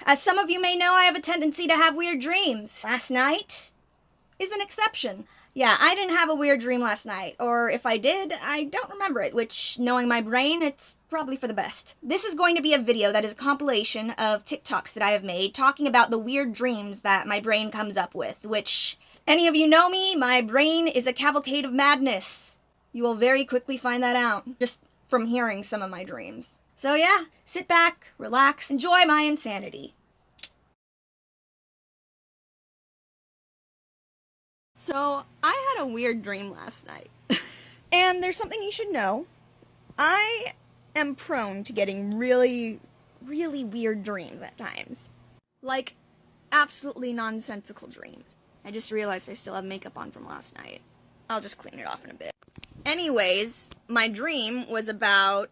As some of you may know, I have a tendency to have weird dreams. Last night is an exception. Yeah, I didn't have a weird dream last night, or if I did, I don't remember it, which, knowing my brain, it's probably for the best. This is going to be a video that is a compilation of TikToks that I have made talking about the weird dreams that my brain comes up with, which, if any of you know me, my brain is a cavalcade of madness. You will very quickly find that out, just from hearing some of my dreams. So yeah, sit back, relax, enjoy my insanity. So, I had a weird dream last night. And there's something you should know. I am prone to getting really weird dreams at times. Like, absolutely nonsensical dreams. I just realized I still have makeup on from last night. I'll just clean it off in a bit. Anyways, my dream was about...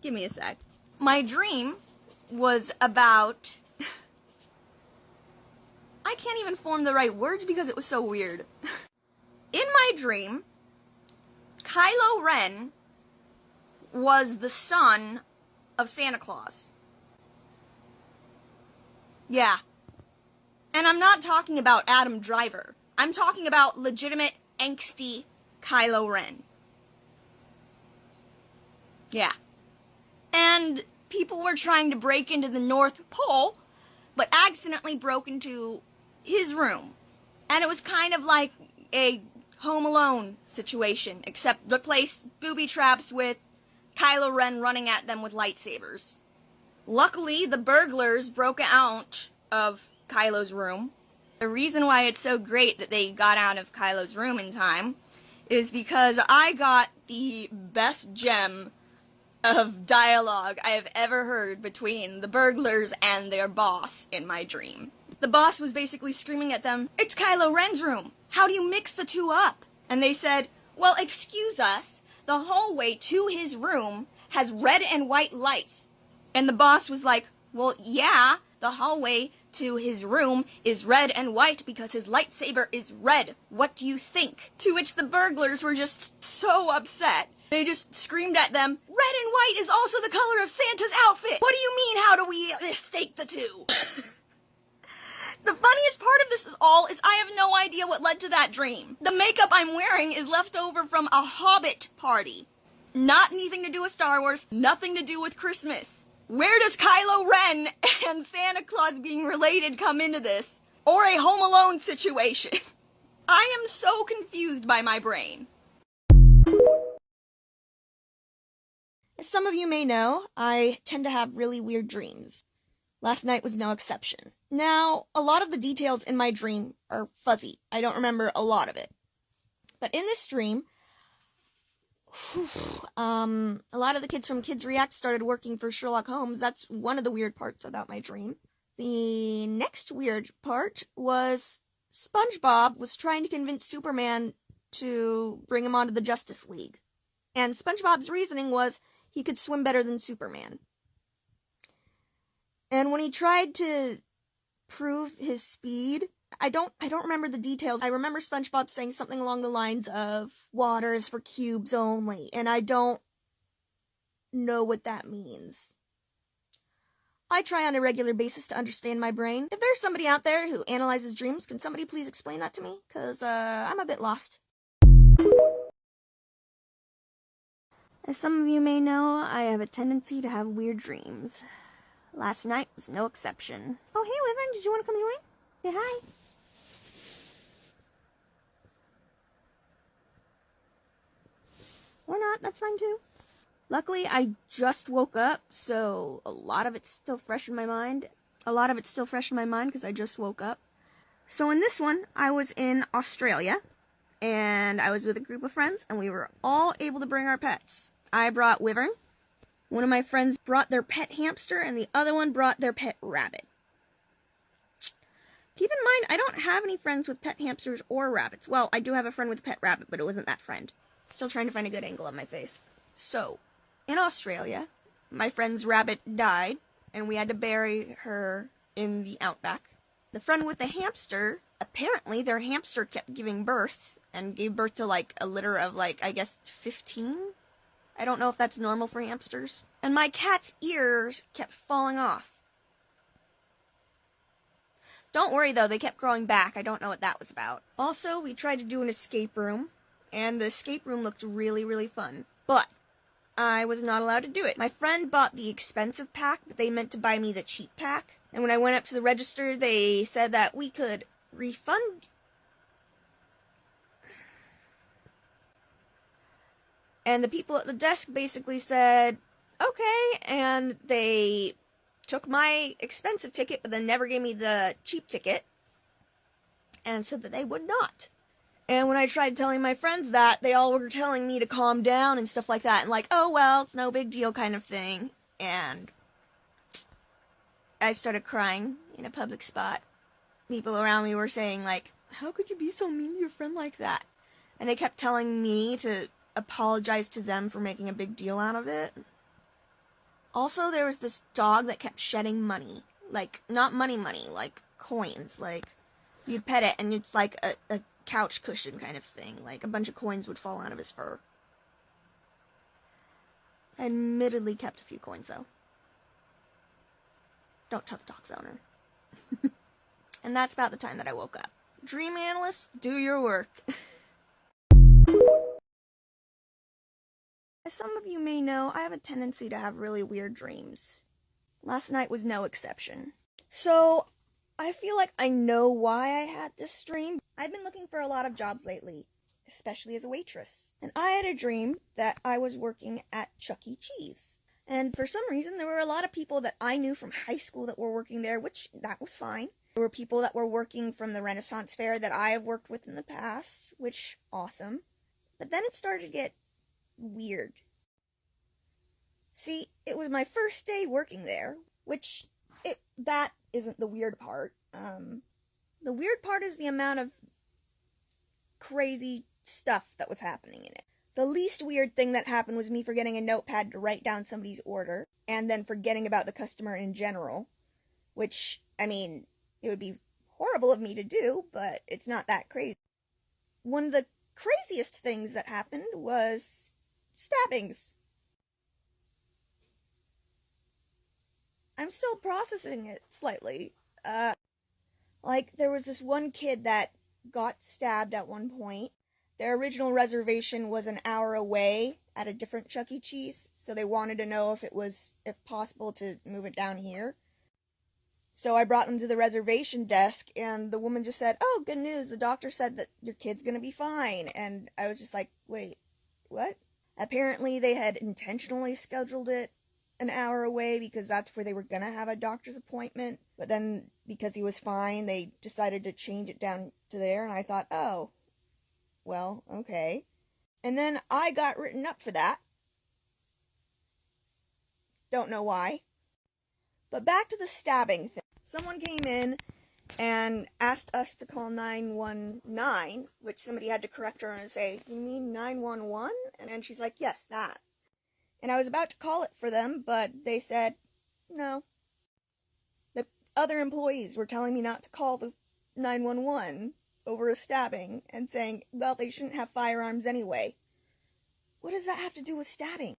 Give me a sec. My dream was about... I can't even form the right words because it was so weird. In my dream, Kylo Ren was the son of Santa Claus. Yeah. And I'm not talking about Adam Driver. I'm talking about legitimate, angsty Kylo Ren. Yeah. And people were trying to break into the North Pole, but accidentally broke into his room. And it was kind of like a Home Alone situation, except replace booby traps with Kylo Ren running at them with lightsabers. Luckily, the burglars broke out of Kylo's room. The reason why it's so great that they got out of Kylo's room in time is because I got the best gem of dialogue I have ever heard between the burglars and their boss in my dream. The boss was basically screaming at them, "It's Kylo Ren's room! How do you mix the two up?" And they said, "Well, excuse us, the hallway to his room has red and white lights." And the boss was like, "Well, yeah, the hallway to his room is red and white because his lightsaber is red. What do you think?" To which the burglars were just so upset. They just screamed at them, "Red and white is also the color of Santa's outfit! What do you mean, how do we mistake the two?" The funniest part of this all is I have no idea what led to that dream. The makeup I'm wearing is left over from a Hobbit party. Not anything to do with Star Wars, nothing to do with Christmas. Where does Kylo Ren and Santa Claus being related come into this? Or a Home Alone situation? I am so confused by my brain. As some of you may know, I tend to have really weird dreams. Last night was no exception. Now, a lot of the details in my dream are fuzzy. I don't remember a lot of it. But in this dream, a lot of the kids from Kids React started working for Sherlock Holmes. That's one of the weird parts about my dream. The next weird part was SpongeBob was trying to convince Superman to bring him onto the Justice League. And SpongeBob's reasoning was he could swim better than Superman. And when he tried to prove his speed, I don't remember the details. I remember SpongeBob saying something along the lines of, "Water is for cubes only," and I don't know what that means. I try on a regular basis to understand my brain. If there's somebody out there who analyzes dreams, can somebody please explain that to me? Because, I'm a bit lost. As some of you may know, I have a tendency to have weird dreams. Last night was no exception. Oh, hey, Wyvern, did you want to come join? Say hi. Or not, that's fine too. Luckily, I just woke up, so a lot of it's still fresh in my mind. Because I just woke up. So in this one, I was in Australia, and I was with a group of friends, and we were all able to bring our pets. I brought Wyvern. One of my friends brought their pet hamster, and the other one brought their pet rabbit. Keep in mind, I don't have any friends with pet hamsters or rabbits. Well, I do have a friend with a pet rabbit, but it wasn't that friend. Still trying to find a good angle of my face. So, in Australia, my friend's rabbit died, and we had to bury her in the outback. The friend with the hamster, apparently their hamster kept giving birth, and gave birth to, like, a litter of, like, I guess 15? I don't know if that's normal for hamsters. And my cat's ears kept falling off. Don't worry though, they kept growing back. I don't know what that was about. Also, we tried to do an escape room, and the escape room looked really, really fun. But I was not allowed to do it. My friend bought the expensive pack, but they meant to buy me the cheap pack. And when I went up to the register, they said that we could refund. And the people at the desk basically said, okay, and they took my expensive ticket, but then never gave me the cheap ticket, and said that they would not. And when I tried telling my friends that, they all were telling me to calm down and stuff like that, and like, oh well, it's no big deal kind of thing. And I started crying in a public spot. People around me were saying like, how could you be so mean to your friend like that? And they kept telling me to apologize to them for making a big deal out of it. Also, there was this dog that kept shedding money. Like, not money, like coins. Like, you'd pet it and it's like a couch cushion kind of thing. Like, a bunch of coins would fall out of his fur. I admittedly kept a few coins, though. Don't tell the dog's owner. And that's about the time that I woke up. Dream analysts, do your work. As some of you may know, I have a tendency to have really weird dreams. Last night was no exception. So, I feel like I know why I had this dream. I've been looking for a lot of jobs lately, especially as a waitress. And I had a dream that I was working at Chuck E. Cheese. And for some reason, there were a lot of people that I knew from high school that were working there, which that was fine. There were people that were working from the Renaissance Fair that I have worked with in the past, which, awesome. But then it started to get weird. See, it was my first day working there, which, that isn't the weird part. The weird part is the amount of crazy stuff that was happening in it. The least weird thing that happened was me forgetting a notepad to write down somebody's order, and then forgetting about the customer in general, which, I mean, it would be horrible of me to do, but it's not that crazy. One of the craziest things that happened was stabbings. I'm still processing it slightly. Like, there was this one kid that got stabbed at one point. Their original reservation was an hour away at a different Chuck E. Cheese, so they wanted to know if possible to move it down here. So I brought them to the reservation desk, and the woman just said, oh, good news, the doctor said that your kid's gonna be fine. And I was just like, wait, what? Apparently they had intentionally scheduled it an hour away because that's where they were gonna have a doctor's appointment. But then, because he was fine, they decided to change it down to there, and I thought, oh, well, okay. And then I got written up for that. Don't know why. But back to the stabbing thing. Someone came in and asked us to call 919, which somebody had to correct her and say, you mean 911? And then she's like, yes, that. And I was about to call it for them, but they said, no. The other employees were telling me not to call the 911 over a stabbing and saying, well, they shouldn't have firearms anyway. What does that have to do with stabbing?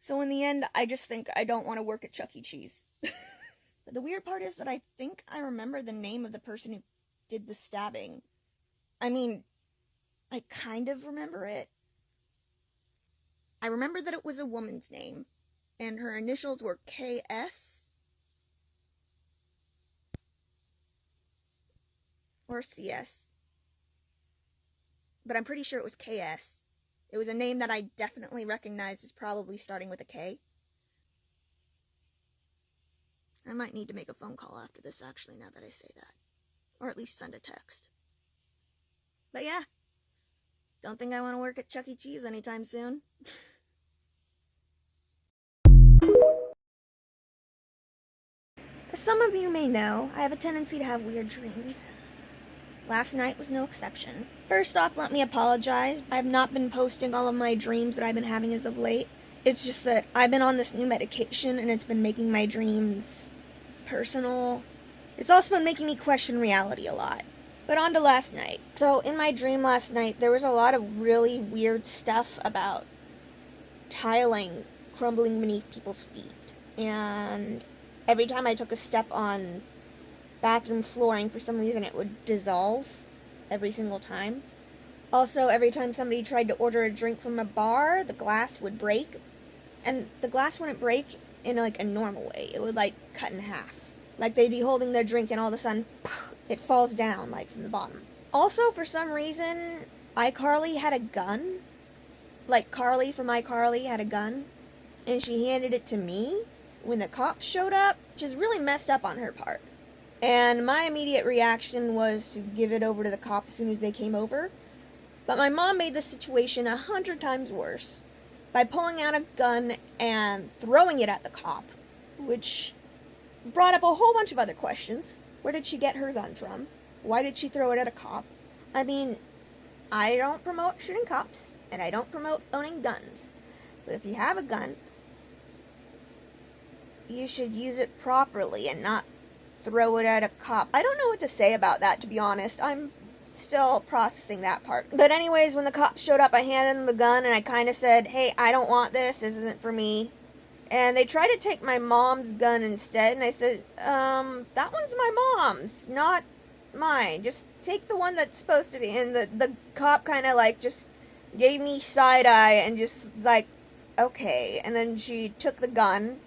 So in the end, I just think I don't want to work at Chuck E. Cheese. But the weird part is that I think I remember the name of the person who did the stabbing. I mean, I kind of remember it. I remember that it was a woman's name, and her initials were KS. Or CS. But I'm pretty sure it was KS. It was a name that I definitely recognized as probably starting with a K. I might need to make a phone call after this, actually, now that I say that. Or at least send a text. But yeah. Don't think I want to work at Chuck E. Cheese anytime soon. As some of you may know, I have a tendency to have weird dreams. Last night was no exception. First off, let me apologize. I've not been posting all of my dreams that I've been having as of late. It's just that I've been on this new medication and it's been making my dreams personal. It's also been making me question reality a lot. But on to last night. So in my dream last night, there was a lot of really weird stuff about tiling crumbling beneath people's feet. And every time I took a step on bathroom flooring, for some reason it would dissolve every single time. Also, every time somebody tried to order a drink from a bar, the glass would break. And the glass wouldn't break in like a normal way. It would like cut in half. Like they'd be holding their drink and all of a sudden, it falls down like from the bottom. Also, for some reason, iCarly had a gun. Like Carly from iCarly had a gun. And she handed it to me when the cops showed up, which is really messed up on her part. And my immediate reaction was to give it over to the cop as soon as they came over. But my mom made the situation 100 times worse by pulling out a gun and throwing it at the cop, which brought up a whole bunch of other questions. Where did she get her gun from? Why did she throw it at a cop? I mean, I don't promote shooting cops, and I don't promote owning guns. But if you have a gun, you should use it properly and not throw it at a cop. I don't know what to say about that, to be honest. I'm still processing that part. But anyways, when the cops showed up, I handed them the gun and I kind of said, hey, I don't want this. This isn't for me. And they tried to take my mom's gun instead. And I said, that one's my mom's, not mine. Just take the one that's supposed to be. And the cop kind of like just gave me side eye and just was like, okay. And then she took the gun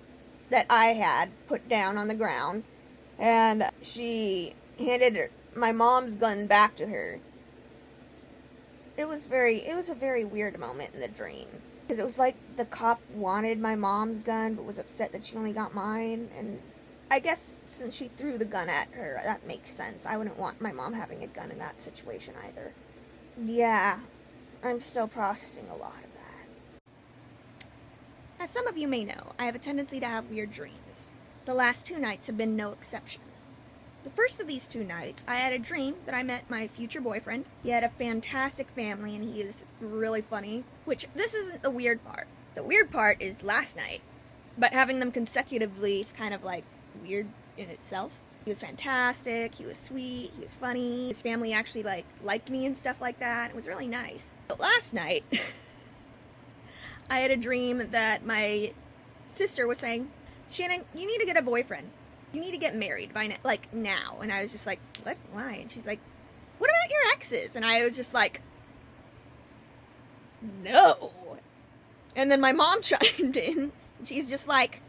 that I had put down on the ground. And she handed my mom's gun back to her. It was a very weird moment in the dream. Because it was like the cop wanted my mom's gun, but was upset that she only got mine. And I guess since she threw the gun at her, that makes sense. I wouldn't want my mom having a gun in that situation either. Yeah, I'm still processing a lot of that. As some of you may know, I have a tendency to have weird dreams. The last 2 nights have been no exception. The first of these 2 nights, I had a dream that I met my future boyfriend. He had a fantastic family and he is really funny, which this isn't the weird part. The weird part is last night, but having them consecutively is kind of like weird in itself. He was fantastic, he was sweet, he was funny. His family actually liked me and stuff like that. It was really nice. But last night, I had a dream that my sister was saying, Shannon, you need to get a boyfriend. You need to get married by now. And I was just like, what? Why? And she's like, what about your exes? And I was just like, no. And then my mom chimed in. And she's just like,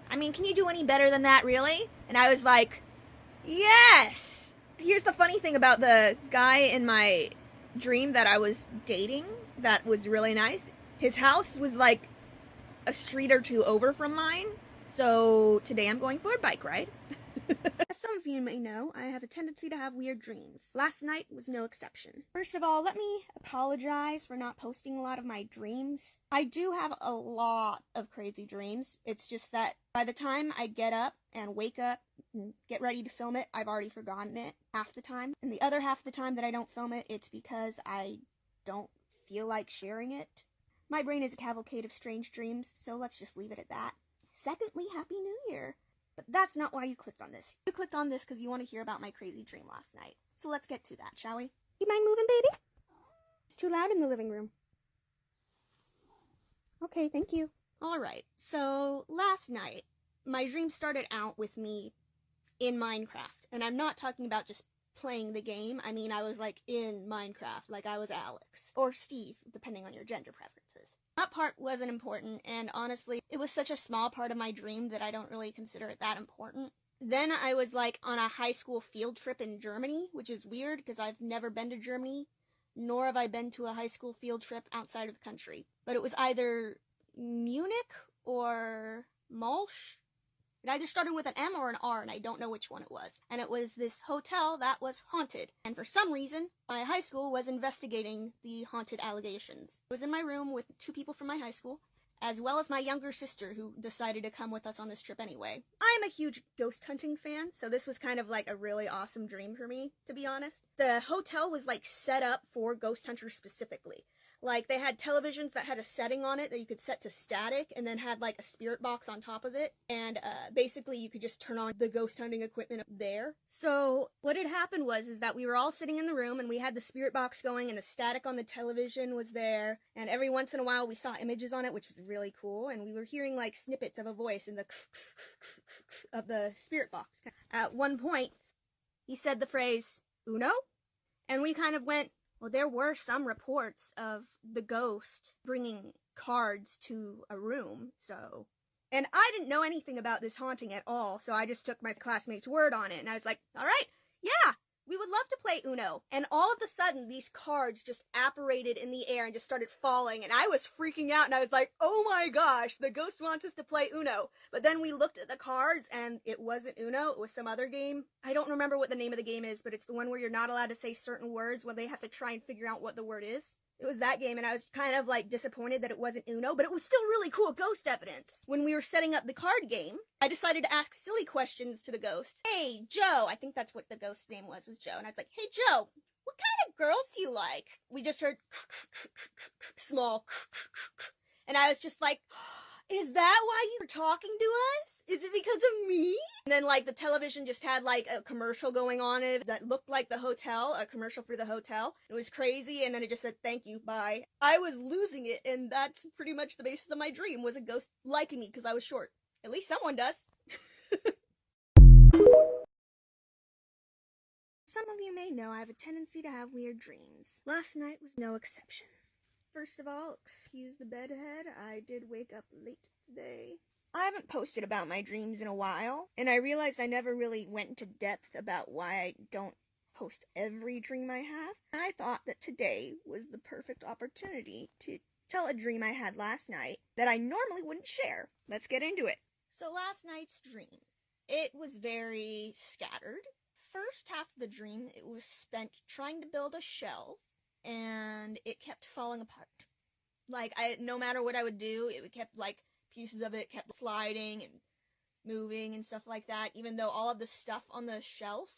I mean, can you do any better than that, really? And I was like, yes. Here's the funny thing about the guy in my dream that I was dating that was really nice. His house was like a street or 2 over from mine. So today I'm going for a bike ride. As some of you may know, I have a tendency to have weird dreams. Last night was no exception. First of all, let me apologize for not posting a lot of my dreams. I do have a lot of crazy dreams. It's just that by the time I get up and wake up and get ready to film it, I've already forgotten it half the time. And the other half the time that I don't film it, it's because I don't feel like sharing it. My brain is a cavalcade of strange dreams, so let's just leave it at that. Secondly, Happy New Year. But that's not why you clicked on this. You clicked on this because you want to hear about my crazy dream last night. So let's get to that, shall we? You mind moving, baby? It's too loud in the living room. Okay, thank you. Alright, so last night, my dream started out with me in Minecraft. And I'm not talking about just playing the game. I mean, I was like in Minecraft, like I was Alex. Or Steve, depending on your gender preferences. That part wasn't important, and honestly, it was such a small part of my dream that I don't really consider it that important. Then I was like on a high school field trip in Germany, which is weird because I've never been to Germany, nor have I been to a high school field trip outside of the country. But it was either Munich or Malsch. It either started with an M or an R, and I don't know which one it was. And it was this hotel that was haunted. And for some reason, my high school was investigating the haunted allegations. I was in my room with 2 people from my high school, as well as my younger sister, who decided to come with us on this trip anyway. I'm a huge ghost hunting fan, so this was kind of like a really awesome dream for me, to be honest. The hotel was like set up for ghost hunters specifically. Like, they had televisions that had a setting on it that you could set to static, and then had, like, a spirit box on top of it. And basically, you could just turn on the ghost hunting equipment up there. So, what had happened is that we were all sitting in the room, and we had the spirit box going, and the static on the television was there. And every once in a while, we saw images on it, which was really cool. And we were hearing, like, snippets of a voice in the of the spirit box. At one point, he said the phrase, "Uno?" And we kind of went, well, there were some reports of the ghost bringing cards to a room, so... And I didn't know anything about this haunting at all, so I just took my classmate's word on it, and I was like, all right, yeah, we would love to play Uno. And all of a sudden, these cards just apparated in the air and just started falling, and I was freaking out, and I was like, oh my gosh, the ghost wants us to play Uno. But then we looked at the cards, and it wasn't Uno, it was some other game. I don't remember what the name of the game is, but it's the one where you're not allowed to say certain words when they have to try and figure out what the word is. It was that game, and I was kind of, like, disappointed that it wasn't Uno, but it was still really cool ghost evidence. When we were setting up the card game, I decided to ask silly questions to the ghost. Hey, Joe, I think that's what the ghost's name was Joe, and I was like, hey, Joe, what kind of girls do you like? We just heard small, and I was just like, is that why you were talking to us? Is it because of me? And then, like, the television just had, like, a commercial going on it that looked like the hotel, a commercial for the hotel. It was crazy, and then it just said, thank you, bye. I was losing it, and that's pretty much the basis of my dream, was a ghost liking me because I was short. At least someone does. Some of you may know I have a tendency to have weird dreams. Last night was no exception. First of all, excuse the bedhead, I did wake up late today. I haven't posted about my dreams in a while, and I realized I never really went into depth about why I don't post every dream I have, and I thought that today was the perfect opportunity to tell a dream I had last night that I normally wouldn't share. Let's get into it. So last night's dream, it was very scattered. First half of the dream, it was spent trying to build a shelf, and it kept falling apart. Like, no matter what I would do, it kept, like, pieces of it kept sliding and moving and stuff like that, even though all of the stuff on the shelf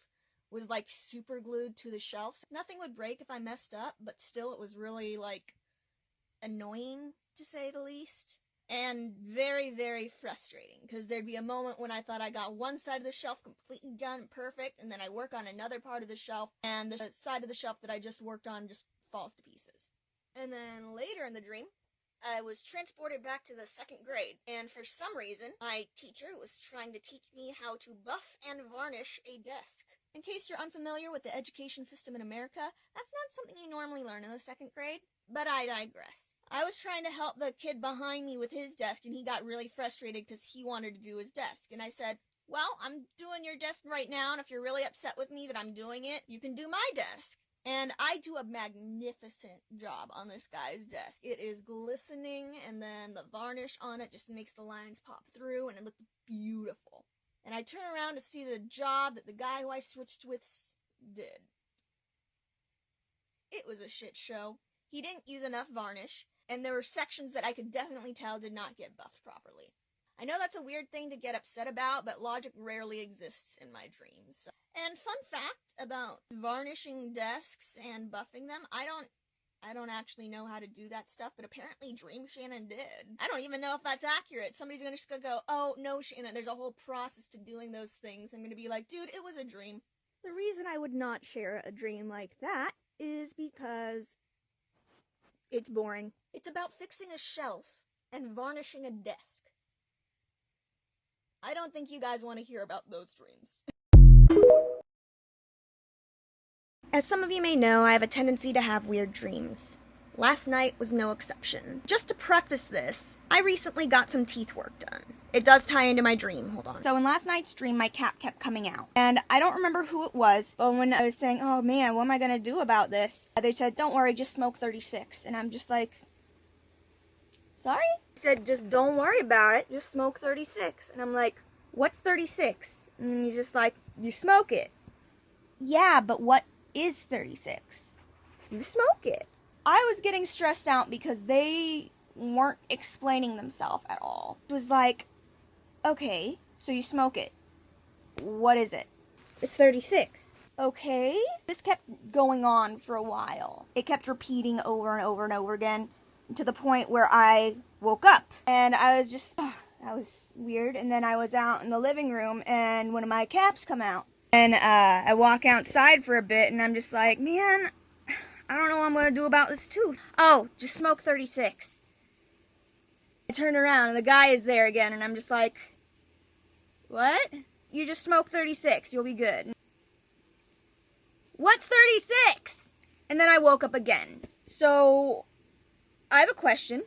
was, like, super glued to the shelf. Nothing would break if I messed up, but still it was really, like, annoying, to say the least. And very, very frustrating, because there'd be a moment when I thought I got one side of the shelf completely done, perfect, and then I work on another part of the shelf, and the side of the shelf that I just worked on just falls to pieces. And then later in the dream, I was transported back to the 2nd grade, and for some reason, my teacher was trying to teach me how to buff and varnish a desk. In case you're unfamiliar with the education system in America, that's not something you normally learn in the 2nd grade, but I digress. I was trying to help the kid behind me with his desk, and he got really frustrated because he wanted to do his desk. And I said, well, I'm doing your desk right now, and if you're really upset with me that I'm doing it, you can do my desk. And I do a magnificent job on this guy's desk. It is glistening, and then the varnish on it just makes the lines pop through, and it looked beautiful. And I turn around to see the job that the guy who I switched with did. It was a shit show. He didn't use enough varnish, and there were sections that I could definitely tell did not get buffed properly. I know that's a weird thing to get upset about, but logic rarely exists in my dreams. And fun fact about varnishing desks and buffing them, I don't actually know how to do that stuff, but apparently Dream Shannon did. I don't even know if that's accurate. Somebody's just gonna go, oh, no, Shannon, there's a whole process to doing those things. I'm gonna be like, dude, it was a dream. The reason I would not share a dream like that is because it's boring. It's about fixing a shelf and varnishing a desk. I don't think you guys want to hear about those dreams. As some of you may know, I have a tendency to have weird dreams. Last night was no exception. Just to preface this, I recently got some teeth work done. It does tie into my dream, hold on. So in last night's dream, my cat kept coming out. And I don't remember who it was, but when I was saying, oh man, what am I gonna do about this? They said, don't worry, just smoke 36. And I'm just like, sorry? He said, just don't worry about it, just smoke 36. And I'm like, what's 36? And he's just like, you smoke it. Yeah, but what is 36? You smoke it. I was getting stressed out because they weren't explaining themselves at all. It was like, okay, so you smoke it. What is it? It's 36. okay? This kept going on for a while. It kept repeating over and over and over again to the point where I woke up. And I was just, that was weird. And then I was out in the living room and one of my cats come out. And I walk outside for a bit and I'm just like, man, I don't know what I'm going to do about this tooth. Oh, just smoke 36. I turn around and the guy is there again and I'm just like, what? You just smoke 36, you'll be good. What's 36? And then I woke up again. So, I have a question.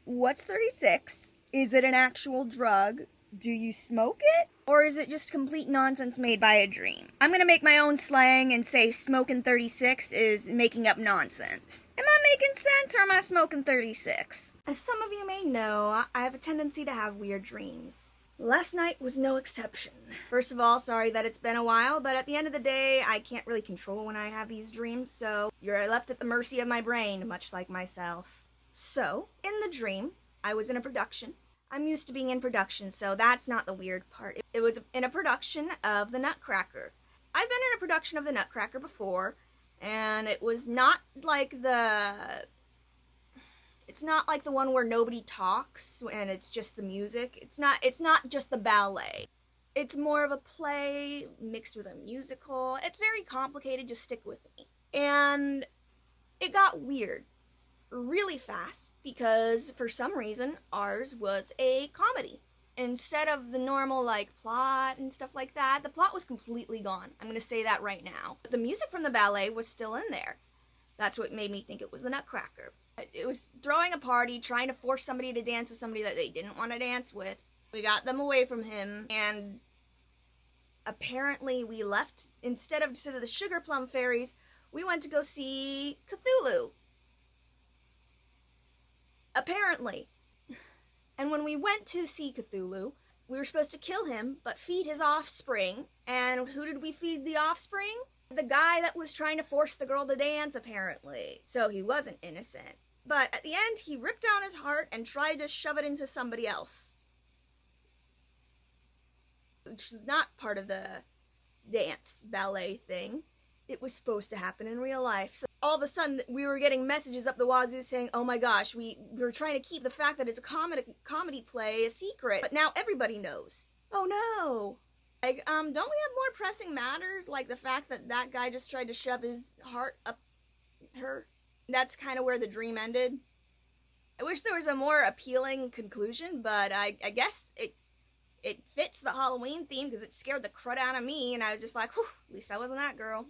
What's 36? Is it an actual drug? Do you smoke it? Or is it just complete nonsense made by a dream? I'm gonna make my own slang and say smoking 36 is making up nonsense. Am I making sense or am I smoking 36? As some of you may know, I have a tendency to have weird dreams. Last night was no exception. First of all, sorry that it's been a while, but at the end of the day, I can't really control when I have these dreams, so you're left at the mercy of my brain, much like myself. So, in the dream, I was in a production. I'm used to being in production, so that's not the weird part. It was in a production of The Nutcracker. I've been in a production of The Nutcracker before, and it was not like it's not like the one where nobody talks and it's just the music. It's not just the ballet. It's more of a play mixed with a musical. It's very complicated, just stick with me. And it got weird really fast because for some reason ours was a comedy. Instead of the normal like plot and stuff like that, the plot was completely gone. I'm going to say that right now. But the music from the ballet was still in there. That's what made me think it was the Nutcracker. It was throwing a party, trying to force somebody to dance with somebody that they didn't want to dance with. We got them away from him, and apparently we left, instead of to the Sugar Plum Fairies, we went to go see Cthulhu. Apparently. And when we went to see Cthulhu, we were supposed to kill him, but feed his offspring. And who did we feed the offspring? The guy that was trying to force the girl to dance, apparently. So he wasn't innocent. But at the end, he ripped down his heart and tried to shove it into somebody else. Which is not part of the dance ballet thing. It was supposed to happen in real life. So all of a sudden, we were getting messages up the wazoo saying, oh my gosh, we were trying to keep the fact that it's a comedy play a secret. But now everybody knows. Oh no. Like, don't we have more pressing matters? Like the fact that that guy just tried to shove his heart up her? That's kind of where the dream ended. I wish there was a more appealing conclusion, but I guess it fits the Halloween theme because it scared the crud out of me, and I was just like, whew, at least I wasn't that girl.